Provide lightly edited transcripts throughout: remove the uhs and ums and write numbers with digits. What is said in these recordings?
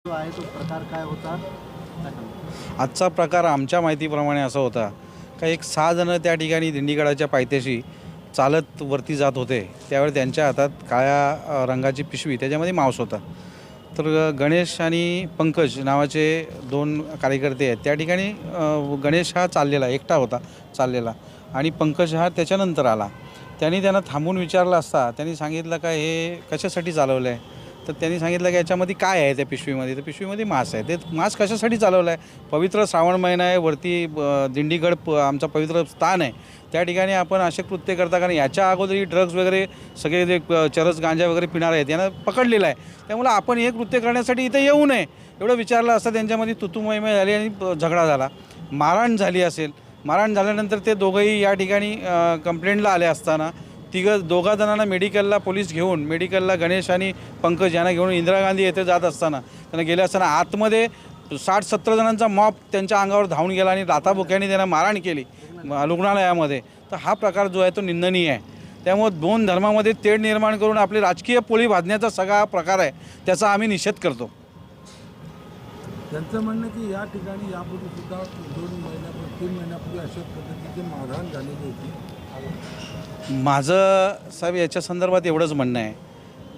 जो आहे तो प्रकार काय होता? काय सांगता? आजचा प्रकार आमच्या माहितीप्रमाणे असा होता का एक 6 जण त्या ठिकाणी दिंडीगडाच्या पायथ्याशी चालत वरती जात होते. त्यावेळी त्यांच्या हातात काळ्या रंगाची पिशवी, त्याच्यामध्ये मांस होता. तर गणेश आणि पंकज नावाचे 2 कार्यकर्ते आहेत. त्या ठिकाणी गणेश हा चाललेला एकटा होता चाललेला आणि पंकज हा त्याच्यानंतर आला. त्यांना थांबून विचारलं असता त्यांनी सांगितलं का हे कशासाठी चालवलं आहे. तर त्यांनी सांगितलं की याच्यामध्ये काय आहे त्या पिशवीमध्ये. तर पिशवीमध्ये मांस आहे. ते मांस कशासाठी चालवलं आहे. पवित्र श्रावण महिना आहे, वरती दिंडीगड आमचा पवित्र स्थान आहे. त्या ठिकाणी आपण असे कृत्य करता, कारण याच्या अगोदरही ड्रग्ज वगैरे सगळे जे चरस गांजा वगैरे पिणारे आहेत यांना पकडलेलं आहे. त्यामुळे आपण हे कृत्य करण्यासाठी इथे येऊ नये एवढं विचारलं असता. त्यांच्यामध्ये तुतुमयमय झाली आणि झगडा झाला, मारहाण झाली असेल. मारहाण झाल्यानंतर ते दोघंही या ठिकाणी कंप्लेंटला आले असताना दोघा जणांना मेडिकलला पोलीस घेऊन, मेडिकलला गणेश आणि पंकज यांना घेऊन इंदिरा गांधी येथे जात असताना, त्यांना गेले असताना आतमध्ये 60-70 जणांचा मॉब त्यांच्या अंगावर धावून गेला आणि लाथाबुक्यांनी त्यांना मारहाण केली रुग्णालयामध्ये. तर हा प्रकार जो आहे तो निंदनीय आहे. त्यामुळे 2 धर्मामध्ये तेढ निर्माण करून आपली राजकीय पोळी भाजण्याचा सगळा प्रकार आहे, त्याचा आम्ही निषेध करतो. त्यांचं म्हणणं की या ठिकाणी यापूर्वी सुद्धा 3 महिन्यापूर्वी अशा पद्धतीची मारहाण झालेली होती. माझं साहेब याच्या संदर्भात एवढंच म्हणणं आहे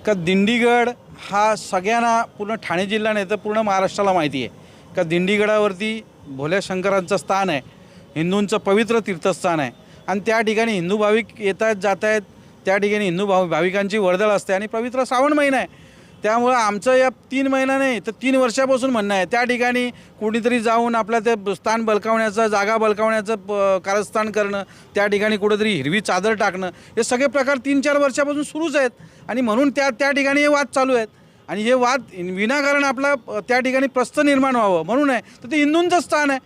का दिंडीगड हा सगळ्यांना, पूर्ण ठाणे जिल्हा नाही तर पूर्ण महाराष्ट्राला माहिती आहे का दिंडीगडावरती भोल्या शंकरांचं स्थान आहे, हिंदूंचं पवित्र तीर्थस्थान आहे. आणि त्या ठिकाणी हिंदू भाविक येत आहेत जात आहेत. त्या ठिकाणी हिंदू भाविकांची वर्दळ असते आणि पवित्र श्रावण महिना आहे. त्यामुळं आमचं या 3 महिना नाही तर 3 वर्षापासून म्हणणं आहे त्या ठिकाणी कुणीतरी जाऊन आपलं ते स्थान बलकावण्याचं, जागा बलकावण्याचं कारस्थान करणं, त्या ठिकाणी कुठंतरी हिरवी चादर टाकणं, हे सगळे प्रकार 3-4 वर्षापासून सुरूच आहेत. आणि म्हणून त्या ठिकाणी हे वाद चालू आहेत. आणि हे वाद विनाकारण आपला त्या ठिकाणी प्रस्थ निर्माण व्हावं म्हणून आहे. तर ते हिंदूंचं स्थान आहे,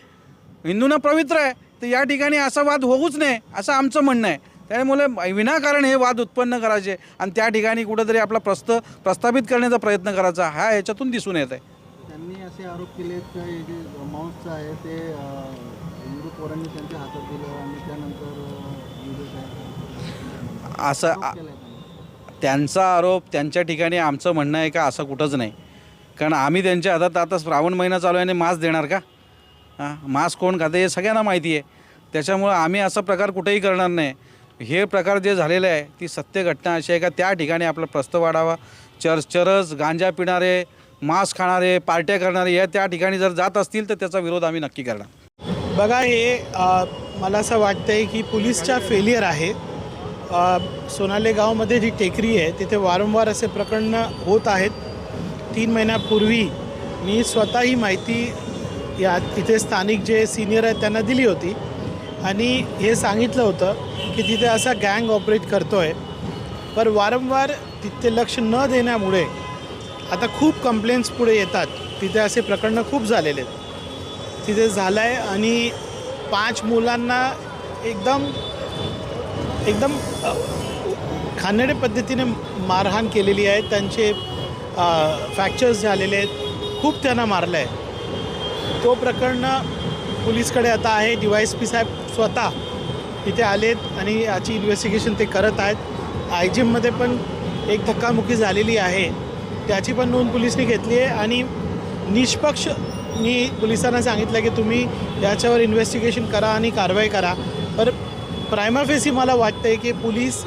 हिंदूंना पवित्र आहे. तर या ठिकाणी असा वाद होऊच नये असं आमचं म्हणणं आहे. त्यामुळे विनाकारण हे वाद उत्पन्न करायचे आणि त्या ठिकाणी कुठंतरी आपला प्रस्थापित करण्याचा प्रयत्न करायचा हा याच्यातून दिसून येत आहे. त्यांनी असे आरोप केले की हे जे मांस आहे ते हिंदू पोरांनी त्यांच्या हातात दिलं आणि त्यानंतर असं त्यांचा आरोप त्यांच्या ठिकाणी. आमचं म्हणणं आहे का असं कुठंच नाही. कारण आम्ही त्यांच्या हातात आता श्रावण महिना चालू आहे आणि मांस देणार का? मांस कोण खातं हे सगळ्यांना माहिती आहे. त्याच्यामुळं आम्ही असा प्रकार कुठेही करणार नाही. हे प्रकार जे झालेलं आहे ती सत्य घटना अशी आहे का त्या ठिकाणी आपला प्रस्थ वाढावा. चरस गांजा पिणारे, मांस खाणारे, पार्ट्या करणारे या त्या ठिकाणी जर जात असतील तर त्याचा विरोध आम्ही नक्की करणार. बघा हे मला असं वाटतं आहे की पोलीसचा फेलियर आहे. सोनाले गावामध्ये जी टेकरी आहे तिथे वारंवार असे प्रकरणं होत आहेत. 3 महिन्यापूर्वी मी स्वतः ही माहिती या इथे स्थानिक जे सिनियर आहेत त्यांना दिली होती आणि हे सांगितलं होतं की तिथे असा गँग ऑपरेट करतो आहे. पण वारंवार तिथे लक्ष न देण्यामुळे आता खूप कंप्लेंट्स पुढे येतात. तिथे असे प्रकरणं खूप झालेले आहेत. तिथे झालं आहे आणि 5 मुलांना एकदम घाणेरड्या पद्धतीने मारहाण केलेली आहे. त्यांचे फ्रॅक्चर्स झालेले आहेत. खूप त्यांना मारलं आहे. तो प्रकरण पोलीसकडे आता आहे. DYSP साहेब स्वतः इथे आलेत आणि याची इन्व्हेस्टिगेशन ते करत आहेत. IGMमध्ये पण एक धक्कामुक्की झालेली आहे, त्याची पण नोंद पोलिसांनी घेतली आहे. आणि निष्पक्ष मी पोलिसांना सांगितलं की तुम्ही याच्यावर इन्व्हेस्टिगेशन करा आणि कारवाई करा. पण प्रायमा फेसी मला वाटतं आहे की पोलीस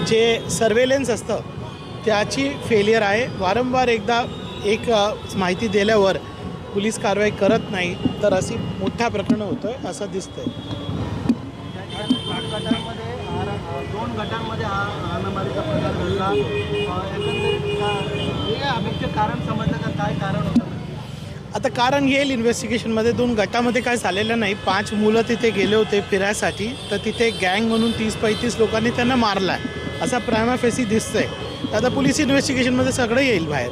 जे सर्वेलन्स असतं त्याची फेलियर आहे. वारंवार एकदा एक माहिती दिल्यावर पोलीस कारवाई करत नाही तर अशी मोठ्या प्रकरणं होतं आहे असं दिसतं आहे. 2 गटांमध्ये हा हाणामारीचा प्रकार घडला. एकंदरीत कारण समजलं का काय कारण होतं? आता कारण येईल इन्व्हेस्टिगेशनमध्ये. 2 गटामध्ये काय झालेलं नाही. 5 मुलं तिथे गेले होते फिरायसाठी, तर तिथे गँग म्हणून 30-35 लोकांनी त्यांना मारला आहे असा प्रायमा फेसी दिसतं आहे. आता पोलीस इन्व्हेस्टिगेशनमध्ये सगळं येईल बाहेर.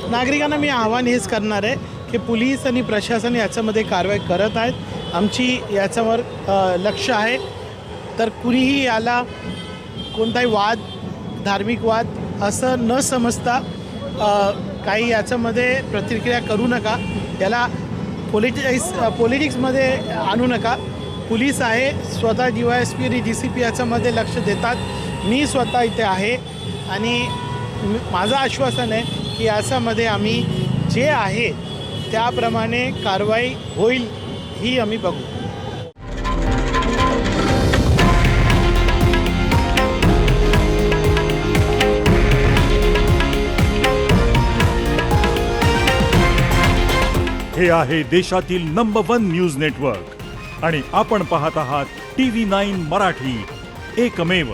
नागरिकांना मी आव्हान हेच करणार आहे की पोलीस आणि प्रशासन याच्यामध्ये कारवाई करत आहेत. आमची याच्यावर लक्ष आहे. तर कुणीही याला कोणताही वाद, धार्मिक वाद असं न समजता काही याच्यामध्ये प्रतिक्रिया करू नका. याला पॉलिटिक्समध्ये आणू नका. पोलीस आहे, स्वतः DYSP आणि DCP याच्यामध्ये लक्ष देतात. मी स्वतः इथे आहे आणि माझं आश्वासन आहे की याच्यामध्ये आम्ही जे आहे त्याप्रमाणे कारवाई होईल ही आम्ही बघू. हे आहे देशातील नंबर 1 न्यूज नेटवर्क आणि आपण पाहत आहात TV9 मराठी, एकमेव.